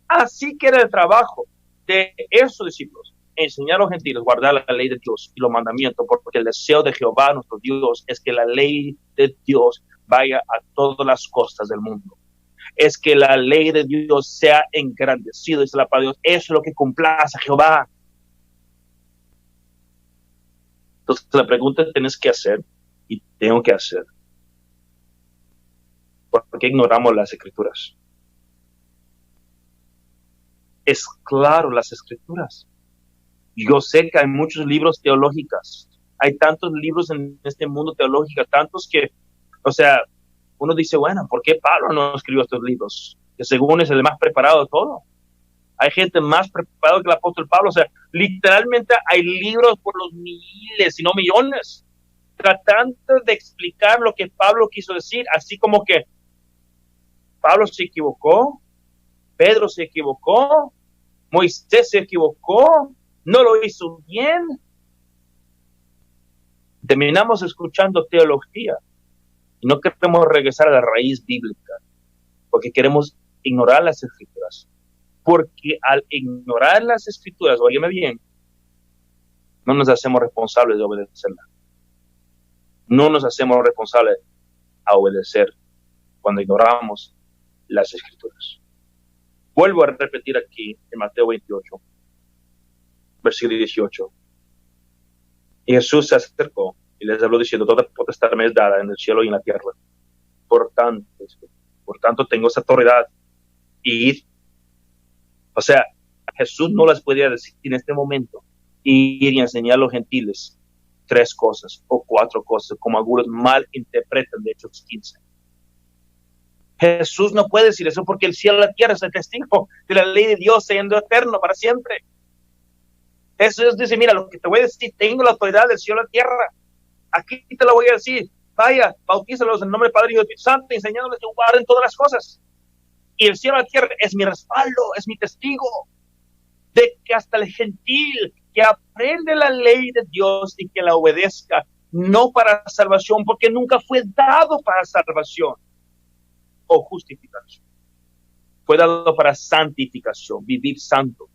Así que era el trabajo de esos discípulos, enseñar a los gentiles, guardar la ley de Dios y los mandamientos, porque el deseo de Jehová, nuestro Dios, es que la ley de Dios vaya a todas las costas del mundo. Es que la ley de Dios sea engrandecida, dice la palabra de Dios. Eso es lo que complace a Jehová. Entonces la pregunta que tienes que hacer y tengo que hacer, ¿por qué ignoramos las escrituras? Es claro las escrituras. Yo sé que hay muchos libros teológicos. Hay tantos libros en este mundo teológico, tantos que, o sea, uno dice, bueno, ¿por qué Pablo no escribió estos libros? Que según es el más preparado de todo. Hay gente más preparada que el apóstol Pablo. O sea, literalmente hay libros por los miles, si no millones, tratando de explicar lo que Pablo quiso decir. Así como que Pablo se equivocó, Pedro se equivocó, Moisés se equivocó, no lo hizo bien. Terminamos escuchando teología y no queremos regresar a la raíz bíblica porque queremos ignorar las escrituras. Porque al ignorar las escrituras, óyeme bien, no nos hacemos responsables de obedecerlas. No nos hacemos responsables a obedecer cuando ignoramos las escrituras. Vuelvo a repetir aquí en Mateo 28, versículo 18. Y Jesús se acercó y les habló diciendo, toda potestad me es dada en el cielo y en la tierra. Por tanto tengo esa autoridad y id. O sea, Jesús no las podía decir en este momento ir y enseñar a los gentiles 3 cosas o 4 cosas, como algunos mal interpretan de Hechos 15. Jesús no puede decir eso porque el cielo y la tierra es el testigo de la ley de Dios siendo eterno para siempre. Jesús dice, mira, lo que te voy a decir, tengo la autoridad del cielo y la tierra. Aquí te lo voy a decir. Vaya, bautízalos en el nombre del Padre y del Espíritu Santo, enseñándoles que guarden todas las cosas. Y el cielo y la tierra es mi respaldo, es mi testigo de que hasta el gentil que aprende la ley de Dios y que la obedezca, no para salvación, porque nunca fue dado para salvación o justificación. Fue dado para santificación, vivir santo.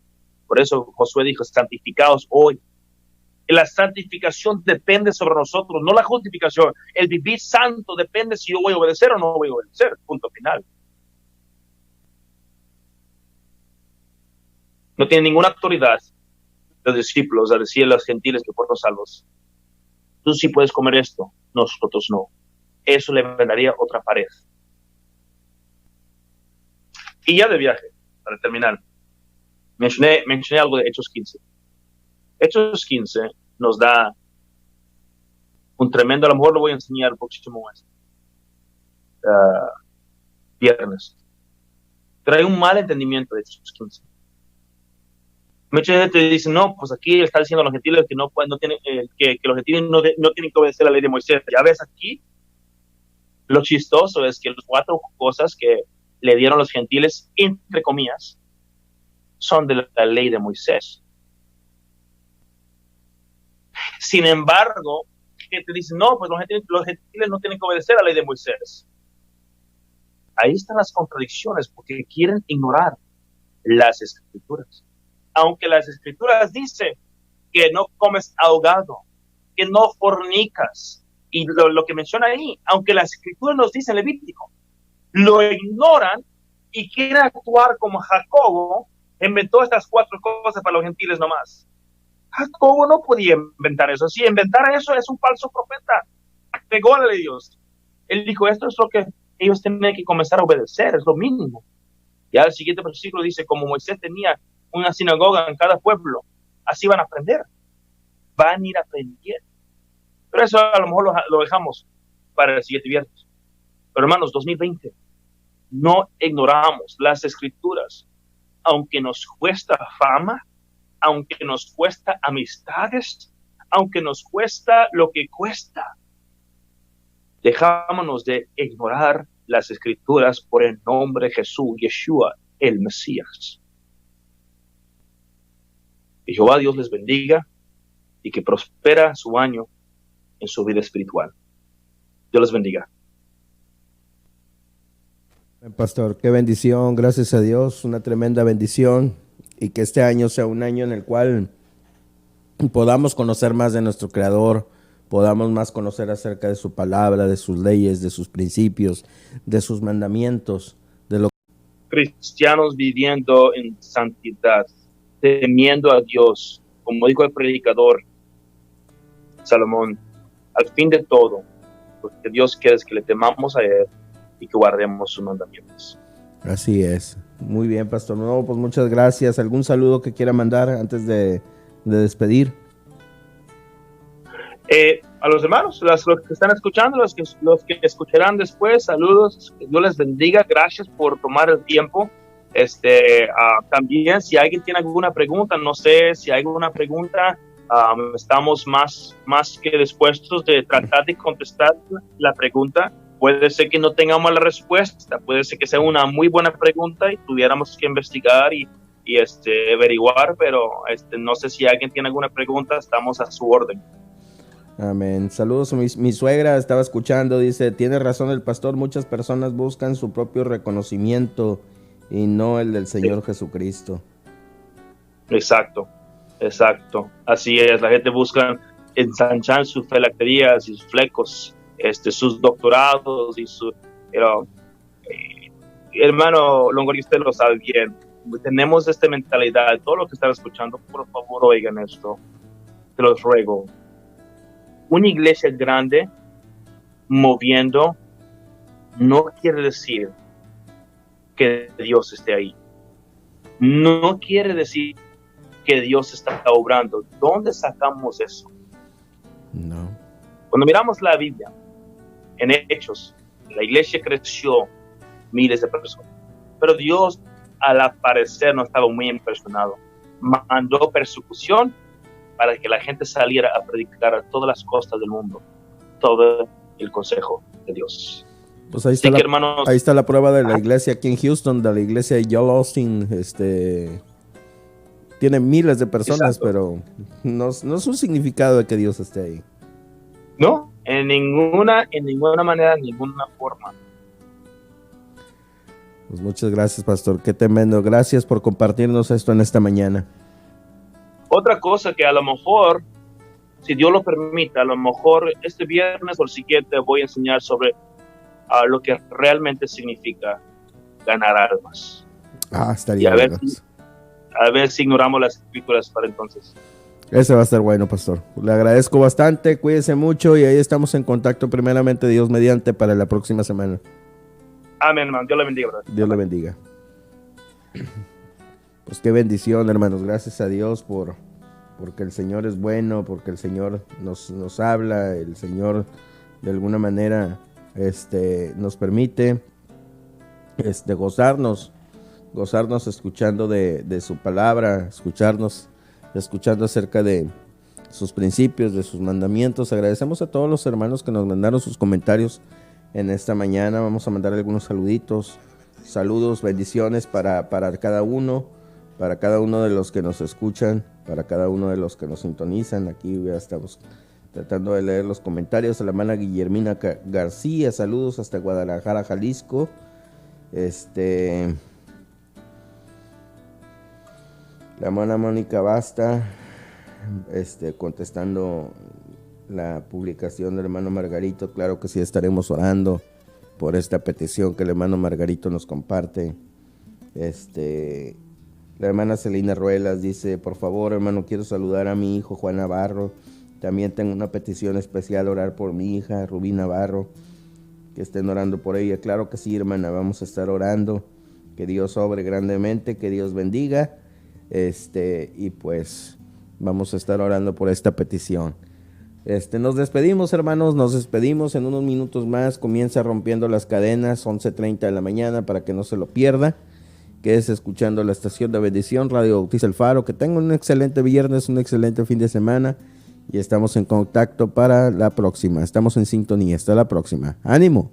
Por eso Josué dijo, santificaos hoy. La santificación depende sobre nosotros, no la justificación. El vivir santo depende si yo voy a obedecer o no voy a obedecer. Punto final. No tiene ninguna autoridad los discípulos a decir a los gentiles que fueron salvos, tú sí puedes comer esto, nosotros no. Eso le daría otra pared. Y ya de viaje, para terminar, mencioné algo de Hechos 15. Hechos 15 nos da un tremendo, a lo mejor lo voy a enseñar el próximo mes, viernes. Trae un mal entendimiento de Hechos 15. Mucha gente dice, no, pues aquí está diciendo a los gentiles que que los gentiles no tienen que obedecer la ley de Moisés. Ya ves aquí, lo chistoso es que las 4 cosas que le dieron los gentiles, entre comillas, son de la ley de Moisés. Sin embargo, que te dicen, no, pues los gentiles no tienen que obedecer a la ley de Moisés. Ahí están las contradicciones, porque quieren ignorar las escrituras. Aunque las escrituras dicen que no comes ahogado, que no fornicas, y lo que menciona ahí, aunque las escrituras nos dicen Levítico, lo ignoran y quieren actuar como Jacobo inventó estas 4 cosas para los gentiles nomás. Jacobo no podía inventar eso. Si inventara eso, es un falso profeta. Pegó a la ley de Dios. Él dijo, esto es lo que ellos tienen que comenzar a obedecer, es lo mínimo. Y al siguiente versículo dice, como Moisés tenía una sinagoga en cada pueblo, así van a aprender. Van a ir aprendiendo. Pero eso a lo mejor lo dejamos para el siguiente viernes. Pero hermanos, 2020, no ignoramos las escrituras, aunque nos cuesta fama, aunque nos cuesta amistades, aunque nos cuesta lo que cuesta. Dejámonos de ignorar las escrituras por el nombre de Jesús, Yeshua, el Mesías. Y Jehová Dios les bendiga y que prospera su año en su vida espiritual. Dios les bendiga.
Pastor, qué bendición, gracias a Dios, una tremenda bendición, y que este año sea un año en el cual podamos conocer más de nuestro Creador, podamos más conocer acerca de su palabra, de sus leyes, de sus principios, de sus mandamientos, de lo
cristianos viviendo en santidad, temiendo a Dios, como dijo el predicador Salomón, al fin de todo, porque Dios quiere que le temamos a Él y que guardemos sus mandamientos.
Así es. Muy bien, Pastor. No, pues muchas gracias. ¿Algún saludo que quiera mandar antes de despedir?
A los hermanos, los que están escuchando, los que escucharán después, saludos, que Dios les bendiga, gracias por tomar el tiempo. También, si alguien tiene alguna pregunta, no sé si hay alguna pregunta, estamos más que dispuestos de tratar de contestar la pregunta. Puede ser que no tengamos la respuesta, puede ser que sea una muy buena pregunta y tuviéramos que investigar y averiguar, pero no sé si alguien tiene alguna pregunta, estamos a su orden.
Amén. Saludos. Mi suegra estaba escuchando, dice, tiene razón el pastor, muchas personas buscan su propio reconocimiento y no el del Señor Jesucristo.
Exacto. Así es, la gente busca ensanchar sus filacterías y sus flecos, sus doctorados y su... hermano Longoria, usted lo sabe bien, tenemos esta mentalidad. Todo lo que están escuchando, por favor, oigan esto, te los ruego. Una iglesia grande moviendo no quiere decir que Dios esté ahí. No quiere decir que Dios está obrando. ¿Dónde sacamos eso?
No.
Cuando miramos la Biblia, en Hechos, la iglesia creció miles de personas. Pero Dios, al parecer, no estaba muy impresionado. Mandó persecución para que la gente saliera a predicar a todas las costas del mundo todo el consejo de Dios.
Pues ahí está, hermanos, ahí está la prueba de la iglesia aquí en Houston, de la iglesia de Joel Austin. Tiene miles de personas, exacto, pero no es un significado de que Dios esté ahí.
No, en ninguna manera, en ninguna forma.
Pues muchas gracias, pastor. Qué tremendo. Gracias por compartirnos esto en esta mañana.
Otra cosa que a lo mejor, si Dios lo permite, a lo mejor este viernes o el siguiente voy a enseñar sobre lo que realmente significa ganar almas.
Estaría
bien. A ver si ignoramos las escrituras para entonces.
Ese va a estar bueno, pastor. Le agradezco bastante, cuídese mucho y ahí estamos en contacto, primeramente Dios mediante, para la próxima semana.
Amén, hermano. Dios le bendiga, brother.
Dios le bendiga. Pues qué bendición, hermanos. Gracias a Dios porque el Señor es bueno, porque el Señor nos habla, el Señor de alguna manera nos permite gozarnos escuchando de su palabra, escuchando acerca de sus principios, de sus mandamientos. Agradecemos a todos los hermanos que nos mandaron sus comentarios en esta mañana. Vamos a mandar algunos saludos, bendiciones para cada uno de los que nos escuchan, para cada uno de los que nos sintonizan. Aquí ya estamos tratando de leer los comentarios. A la hermana Guillermina García, saludos hasta Guadalajara, Jalisco. La hermana Mónica Basta, contestando la publicación del hermano Margarito. Claro que sí, estaremos orando por esta petición que el hermano Margarito nos comparte. La hermana Celina Ruelas dice: por favor, hermano, quiero saludar a mi hijo Juan Navarro. También tengo una petición especial, orar por mi hija Rubí Navarro, que estén orando por ella. Claro que sí, hermana, vamos a estar orando. Que Dios obre grandemente, que Dios bendiga. Y pues vamos a estar orando por esta petición. Nos despedimos, hermanos, nos despedimos. En unos minutos más comienza Rompiendo las Cadenas, 11:30 de la mañana, para que no se lo pierda. Quédese escuchando la estación de bendición, Radio Bautista El Faro. Que tengan un excelente viernes, un excelente fin de semana, y estamos en contacto para la próxima. Estamos en sintonía. Hasta la próxima. ¡Ánimo!